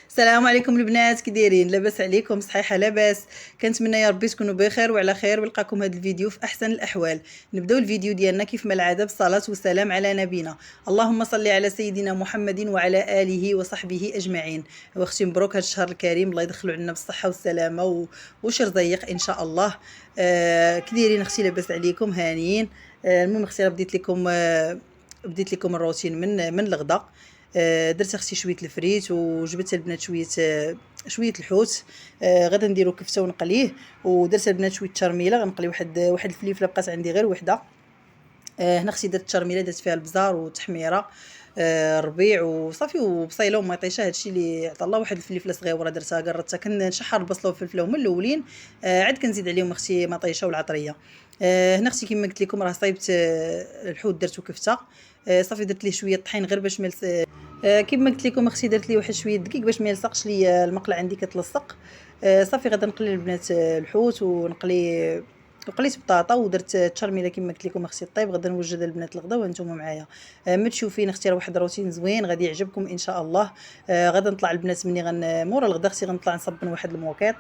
السلام عليكم البنات، كي دايرين؟ لاباس عليكم؟ صحيحه لاباس. كنتمنى يا ربي تكونوا بخير وعلى خير ولقاكم هذا الفيديو في احسن الاحوال. نبداو الفيديو ديالنا كيف ما العاده بالصلاه والسلام على نبينا. اللهم صل على سيدنا محمد وعلى اله وصحبه اجمعين. واختي مبروك هذا الشهر الكريم، الله يدخلوا علينا بالصحه والسلامه وشر ضيق ان شاء الله. كي دايرين اختي؟ لاباس عليكم؟ هانيين؟ المهم اختي بديت لكم الروتين من الغدا. درت اختي شويه الفريت وجبت البنات شويه الحوت. غادا نديرو كفته ونقليه. ودرت البنات شويه الترميله، غنقلي واحد الفليفله بقات عندي غير وحده. هنا اختي درت الترميله، درت فيها البزار والتحميره، الربيع وصافي وبصيله ومطيشه. هادشي اللي عطا الله. واحد الفليفله صغيره درتها قرطتها، كنشحر البصله والفلفله هما الاولين. عاد كنزيد عليهم اختي مطيشه والعطريه. هنا اختي كما قلت لكم راه صايبت الحوت درتو كفته. صافي درت ليه شويه طحين غير باش كما قلت لكم اختي درت لي واحد شويه دقيق باش ما يلصقش لي المقله عندي كتلصق. صافي غادا نقلي البنات الحوت ونقلي وقليت بطاطا ودرت التشرميله كما قلت لكم اختي الطيب. غادا نوجد البنات الغدا وانتم معايا. ما تشوفين اختي راه واحد الروتين زوين غادي يعجبكم ان شاء الله. غادا نطلع البنات مني مورا الغدا اختي غنطلع نصبن واحد الموكيط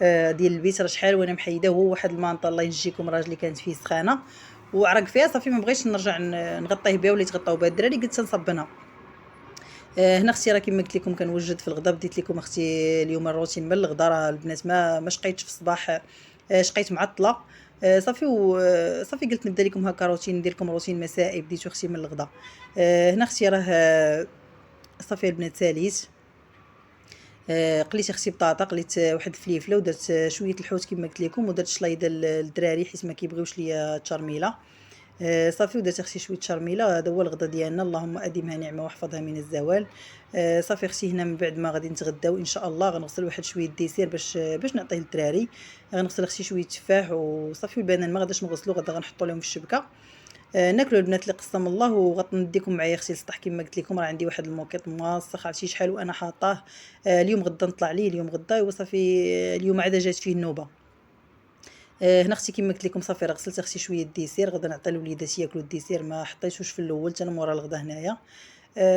ديال البيت. راه شحال وانا محيده هو واحد المانطا الله ينجيكم راجلي كانت فيه سخانه وعرق فيها. صافي ما بغيتش نرجع نغطيه بها ولا يتغطاو بها الدراري، قلت نصبنها. هنا اختي راه كما قلت لكم كنوجد في الغدا. بديت لكم اختي اليوم الروتين من الغدا. راه البنات ما شقيتش في الصباح، شقيت معطله. صافي قلت نبدا لكم هكا روتين، ندير لكم روتين مسائي بديتو اختي من الغدا. هنا اختي راه صافي البنات ساليت. قليت اختي بطاطا، قليت واحد الفليفله ودرت شويه الحوت كما قلت لكم، ودرت شلايضه للدراري حيت ما كيبغيوش ليا التشرميله. صافي ودرت اختي شويه شرميله. هذا هو الغدا ديالنا، اللهم ادمها نعمه واحفظها من الزوال. صافي اختي هنا من بعد ما غادي نتغداو ان شاء الله غنغسل واحد شويه ديسير باش نعطيه للدراري. غنغسل اختي شويه تفاح وصافي. البنان ما غاداش نغسلو، غدا غنحطو لهم في الشبكه. ناكلوا البنات اللي قسم الله. وغنديكم معايا اختي السطح كما قلت لكم. راه عندي واحد الموكيط موسخ عرفتي شحال وانا حاطاه. اليوم غدا نطلع ليه، اليوم غدا وصافي. اليوم عاد جات فيه النوبه. هنا اختي كما قلت لكم صافي راه غسلت اختي شويه الديسير. غدا نعطي الوليدات ياكلوا الديسير، ما حطيتوش في الاول حتى مورا الغدا هنايا.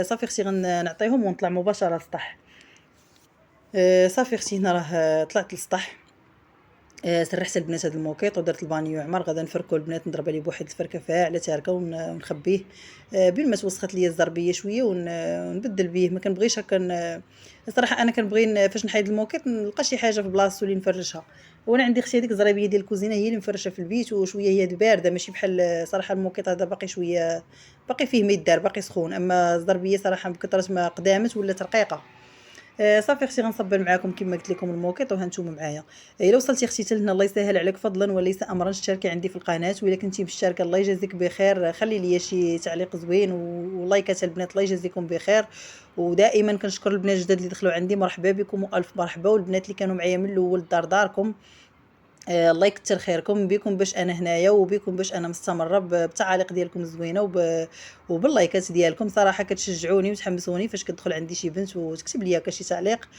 صافي اختي غنعطيهم ونطلع مباشره للسطح. صافي اختي هنا راه طلعت للسطح. سرحت البنات هذا الموكيط ودرت البانيو عمر. غدا نفركو البنات، نضرب عليه بواحد الفركه فاعله تاركه ونخبيه بين ما توسخت ليا الزربيه شويه ونبدل به. ما كنبغيش هكا صراحه انا كنبغي فاش نحيد الموكيط نلقى شي حاجه في بلاصتو اللي نفرشها. وانا عندي اختي هذيك الزرابيه ديال الكوزينه هي اللي مفرشه في البيت وشويه هي بارده، ماشي بحال صراحه الموكيط هذا باقي شويه، باقي فيه ما يدار، باقي سخون. اما الزربيه صراحه بكثره ما قدامت ولا رقيقه. صافي اختي غنصبر معاكم كما قلت لكم الموكيط وهانتوما معايا. الا وصلتي اختي حتى لهنا الله يسهل عليك فضلا وليس امرا اشتركي عندي في القناه. والا كنتي مشتركه الله يجازيك بخير، خلي لي شي تعليق زوين ولايكات البنات الله يجازيكم بخير. ودائما كنشكر البنات الجداد اللي دخلوا عندي، مرحبا بكم والف مرحبا. والبنات اللي كانوا معايا من الاول داركم الله يكثر خيركم. بكم باش انا هنايا وبكم باش انا مستمره بالتعاليق ديالكم الزوينه وباللايكات ديالكم. صراحه كتشجعوني وتحمسوني فاش كتدخل عندي شي بنت وتكتب لي هكا شي تعليق.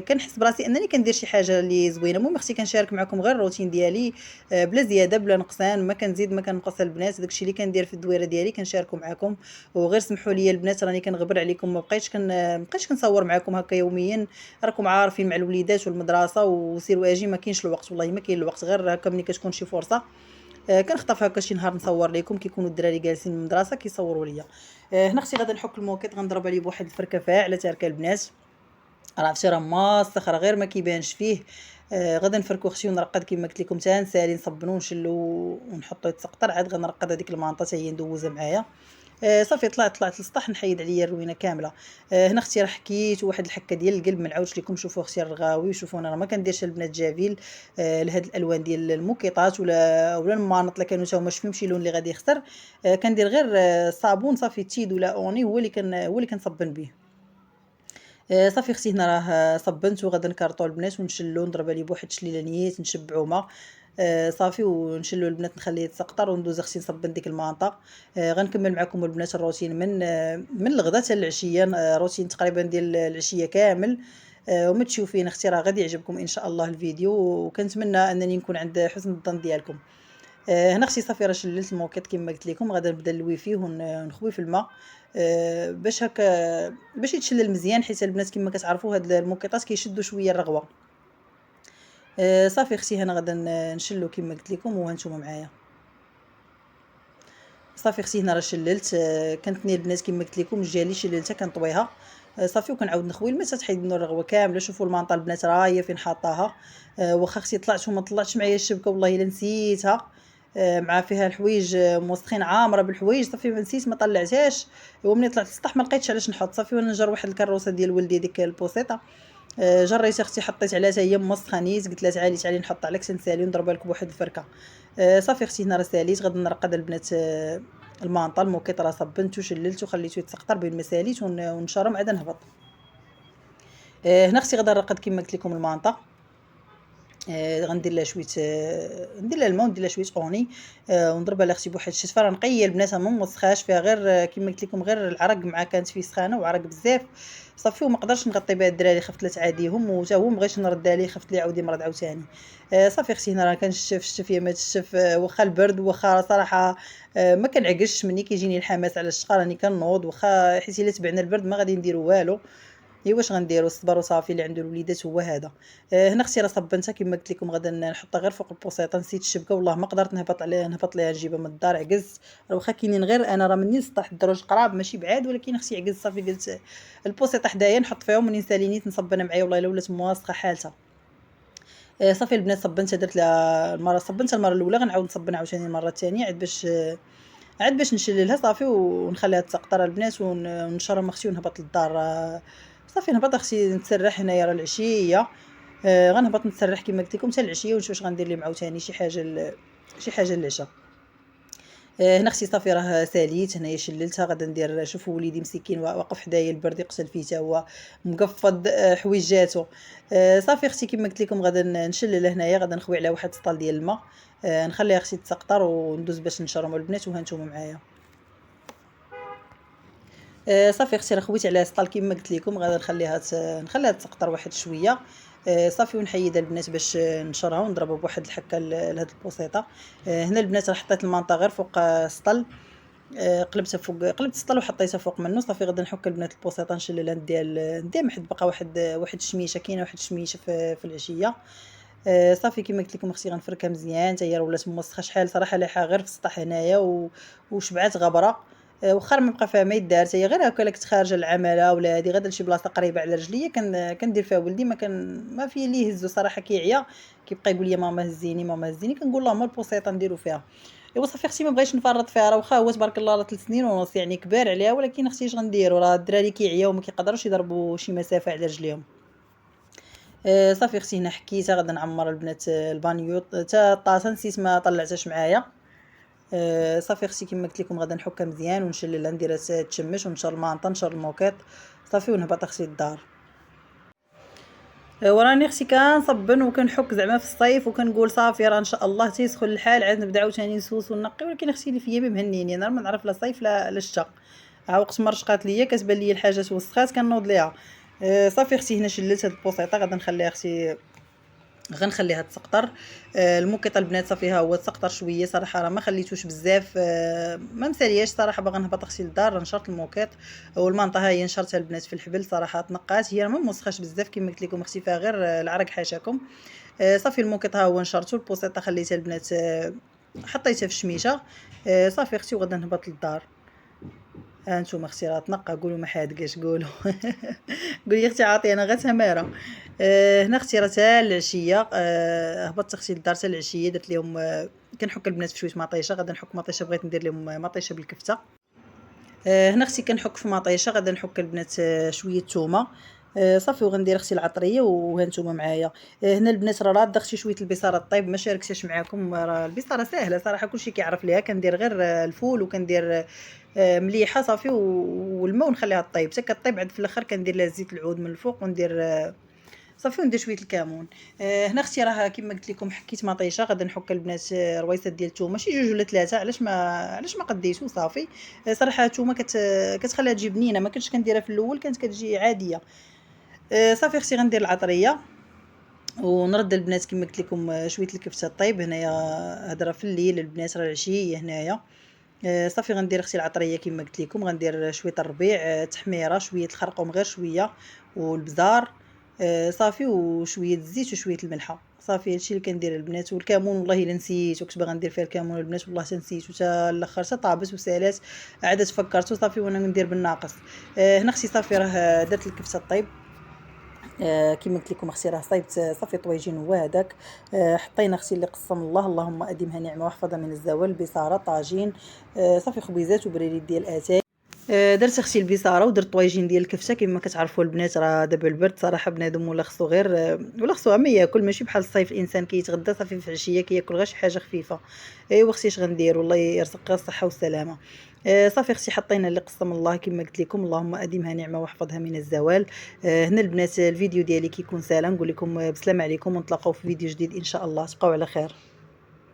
كنحس براسي انني كندير شي حاجه اللي زوينه. المهم اختي كنشارك معكم غير الروتين ديالي بلا زياده بلا نقصان، ما كنزيد ما كنقص البنات. داكشي اللي كندير في الدويره ديالي كنشاركو معكم. وغير سمحوا لي البنات راني كنغبر عليكم، ما بقيتش كنصور معكم هكا يوميا. راكم عارفين مع الوليدات والمدرسه وسيروا اجي ما كاينش الوقت، والله ما كاين الوقت. غير هكا ملي كتكون شي فرصه كنخطف هكا شي نهار نصور لكم كيكونوا الدراري جالسين من المدرسه كيصوروا ليا. هنا اختي غادا نحك الموكيط غنضرب عليه بواحد الفركه فاعله تاركه البنات. راه عرفتي راه ماسخ راه غير ما كيبانش فيه. غادا نفركو اختي ونرقد كما قلت لكم حتى نسالي نصبنو ونشلو ونحطو يتسقطر. عاد غنرقد هذيك المانطه حتى هي ندوزها معايا. صافي طلعت للسطح نحيد عليا الروينه كامله. هنا اختي راه حكيت واحد الحكه ديال القلب ما نعاودش لكم. شوفوا اختي الرغاوي وشوفوا انا راه ما كنديرش البنات جافيل لهاد الالوان ديال الموكيطات ولا المانط اللي كانوا تاهما فيهم شي لون اللي غادي يخسر. كندير غير صابون صافي تيد ولا اوني هو اللي كنصبن به. صافي اختي هنا راه صبنت وغادا نكارطو البنات ونشلو نضرب عليه بواحد الشليله نيت نشبعو ما. صافي ونشلو البنات نخليه يتسقطر وندوز اختي نصبن ديك المانطه. غنكمل معكم البنات الروتين من الغدا حتى العشيه. روتين تقريبا ديال العشيه كامل. وما تشوفين اختي راه غادي يعجبكم ان شاء الله الفيديو، وكنتمنى انني نكون عند حسن الظن ديالكم. هنا اختي صافي راه شللت الموكيط كما قلت لكم، غادا نبدا نلوي فيه ونخوي في الماء باش هكا باش يتشلل مزيان، حيت البنات كما كتعرفوا هاد الموكيطات كيشدوا شويه الرغوه. صافي اختي هنا غادا نشلو كما قلت لكم وهانتوما معايا. صافي اختي هنا راه شللت، كانتني البنات كما قلت لكم جالي شللتها كنطويها. صافي وكنعاود نخوي الماء تحيد منه الرغوه كامله. شوفوا المانطا البنات راه هي فين حاطاها. واخا اختي طلعت وما طلعتش معايا الشبكه والله الا نسيتها. مع فيها الحوايج موسخين عامره بالحوايج، صافي نسيت ما طلعتهاش. ومني طلعت للسطح ما لقيتش علاش نحط. صافي وانا نجر واحد الكروسه ديال ولدي ديك البوسيطه، جريت اختي حطيت عليها حتى هي موسخه نيت، قلت لها تعالي نحط عليك سنسالي ونضربها لك بواحد الفركه. صافي اختي هنا راه ساليت، غادي نرقد البنات المانطا الموكيط راه صبنت وشللت وخليته يتسقطر بين ما ساليت ونشرم عاد نهبط. هنا اختي غادي نرقد كما قلت لكم المانطا. غندير لها شويه ندير لها الماء وندير لها شويه اوني، ونضربها لها اختي بواحد الشتفه. راه نقيه البنات ما موسخاش فيها، غير كما قلت لكم غير العرق مع كانت فيه سخانه وعرق بزاف. صافي وما قدرش نغطي بها الدراري، خفت لا تعاديهم وتا هو مبغيتش نرد عليه، خفت لي عاودي مرض عاوتاني. صافي اختي هنا راه كنشف الشتف ما تشف، واخا البرد واخا صراحه ما كنعكش مني كيجيني الحماس على الشقه، راني كنوض واخا حيت الا تبعنا البرد ما غادي نديرو والو. ايوا واش غنديروا الصبر وصافي، اللي عنده الوليدات هو هذا. هنا اختي راه صبنتها كما قلت لكم، غادا نحطها غير فوق البوسيطه. نسيت الشبكه والله ما قدرت نهبط ليها نجيبها من الدار، عجزت. واخا كاينين غير انا راه مني للسطح الدروج قراب ماشي بعاد، ولكن اختي عجزت. صافي قلت البوسيطه حدايا نحط فيهم منين سالينيت نصب انا معايا، والله الا ولات مواسخه حالتها. صافي البنات صبنتها، درت لها المره صبنتها المره الاولى، غنعاود نصبن عاوتاني المره الثانيه عاد باش نشللها. صافي ونخليها تسقطر البنات ونشرم اختي ونهبط للدار. صافي نهبط اختي نتسرح هنايا راه العشيه. غنهبط نتسرح كما قلت لكم حتى العشيه ونشوف واش غندير لهم عاوتاني شي حاجه للعشاء. هنا اختي صافي راه ساليت هنايا شللتها. غادا ندير، شوفوا وليدي مسكين واقف حدايا البرد يقتل فيه حتى هو مقفض حويجاتو. صافي اختي كما قلت لكم غادا نشلل هنايا، غادا نخوي على واحد السطال ديال الماء. نخليها اختي تسقطر وندوز باش نشرموا البنات وهانتوما معايا. صافي اختي راه خويت عليها سطال كما قلت لكم، غادا نخليها تسقطر واحد شويه. صافي ونحيدها البنات باش نشرها ونضربها بواحد الحكه لهاد البوسيطه. هنا البنات راه حطيت المانطا غير فوق السطل. قلبت السطل وحطيتها فوق منه. صافي غادا نحك البنات البوسيطه نشللها، نديها واحد بقى واحد الشميشه، كاينه واحد الشميشه في العشيه. صافي كما قلت لكم اختي غنفركها مزيان حتى هي ولات موسخه شحال صراحه، لايحه غير في السطح هنايا وشبعات غبره. واخا ما بقى فيها ما يدار حتى هي، غير هكا كنت خارجه العماله ولا هذه غادا لشي بلاصه قريبه على رجليا كندير فيها ولدي. ما فيه اللي يهزو صراحه، كيعيا كيبقى يقول لي ماما هزيني ماما هزيني، كنقول له ما البوسيطه نديرو فيها. ايوا صافي اختي ما بغيتش نفرط فيها، راه واخا هو تبارك الله راه 3 سنين ونص يعني كبار عليها، ولكن اختي اش غنديروا، راه الدراري كيعياو وما كيقدروش يضربوا شي مسافه على رجليهم. صافي اختي هنا حكيتها. غادا نعمر البنات البانيو حتى الطاسه نسيت ما طلعتهاش معايا. صافي اختي كما قلت لكم غادا نحكها مزيان ونشللها نديرها تشمش ونشر المانطا نشر الموكيط. صافي ونهبط اختي للدار. وراني اختي كنصبن وكنحك زعما في الصيف وكنقول صافي راه ان شاء الله تيسخن الحال عاد نبدا عاوتاني نسوس ونقي، ولكن اختي اللي فيا ما مهنيني، انا ما نعرف لا صيف لا الشتا. وقت ما رشقات ليا كتبان لي الحاجه توسخات كنوض ليها. صافي اختي هنا شللت هاد البوسيطه غادا نخليها اختي غنخليها تسقطر. الموكيط البنات صافي ها هو تسقطر شويه صراحه، راه ما خليتوش بزاف. ما مسالياش صراحه، باغا نهبط اختي للدار نشرت الموكيط والمانطا ها هي نشرتها البنات في الحبل صراحه تنقات، هي ما موسخاش بزاف كما قلت لكم اختي فيها غير العرق حاشاكم. صافي الموكيط ها هو نشرته، البوسيطه خليتها البنات حطيتها في الشميشه. صافي اختي وغادا نهبط للدار. هانتوما اختي راه تنقى، قولوا ما حادقاش قولوا قولي اختي عاطي انا غير تماره. هنا اختي راه تا العشيه. هبطت اختي للدار تا العشيه، درت لهم كنحك البنات في شويه مطيشه. غادا نحك مطيشه، بغيت ندير لهم مطيشه بالكفته. هنا اختي كنحك في مطيشه، غادا نحك البنات شويه الثومه. صافي وغندير اختي العطريه وهانتوما معايا. هنا البنات راه راده اختي شويه البصاره طيب ما شاركتهاش معاكم، راه البصاره ساهله صراحه كلشي كيعرف ليها. كندير غير الفول وكندير مليحه صافي والماء ونخليها طيب حتى كطيب، عاد في الاخر كندير لها زيت العود من الفوق وندير صافي وندير شويه الكمون. هنا اختي راه كما قلت لكم حكيت مطيشه، غادا نحك البنات رويصات ديال الثومه شي جوج ولا ثلاثه، علاش ما قديتو صافي. صراحه الثومه كتخليها تجي بنينه، ما كنتش كنديرها في الاول كانت كتجي عاديه. صافي اختي غندير العطريه ونرد البنات كما قلت لكم شويه الكفته طيب. هنايا هضره في الليل البنات، راه العشيه هنايا. صافي غندير اختي العطريه كما قلت لكم، غندير شويه الربيع، تحميره، شويه الخرقوم غير شويه، والبزار، صافي، وشويه الزيت وشويه الملحه. صافي هادشي اللي كندير البنات. والكمون والله الا نسيت، وكنت باغا ندير فيها الكمون البنات والله حتى نسيت، وتا الاخر حتى طابت وسالات عاد تفكرت صافي وانا ندير بالناقص. هنا اختي صافي راه درت الكفته طيب. كيما قلت لكم اختي راه صايبت صافي طويجين هو هذاك. حطينا اختي اللي قسم الله، اللهم اديمها نعمه واحفظها من الزوال، بصاره طاجين، صافي خبيزات وبريريد ديال اتاي. درت اختي البصاره ودرت طويجين ديال الكفته. كما كتعرفوا البنات راه دابا البرد صراحه بنادم ولا خصو غير ولا خصو ما ياكل، ماشي بحال الصيف الانسان كيتغدى صافي في العشيه كياكل غير شي حاجه خفيفه. ايوا اختي اش غندير، والله يرزقها الصحه والسلامه. صافي اختي حطينا اللي قسم الله كما قلت لكم، اللهم اديمها نعمه واحفظها من الزوال. هنا البنات الفيديو ديالي كيكون سالا، نقول لكم بسلام عليكم، ونتلاقاو في فيديو جديد ان شاء الله. تبقاو على خير.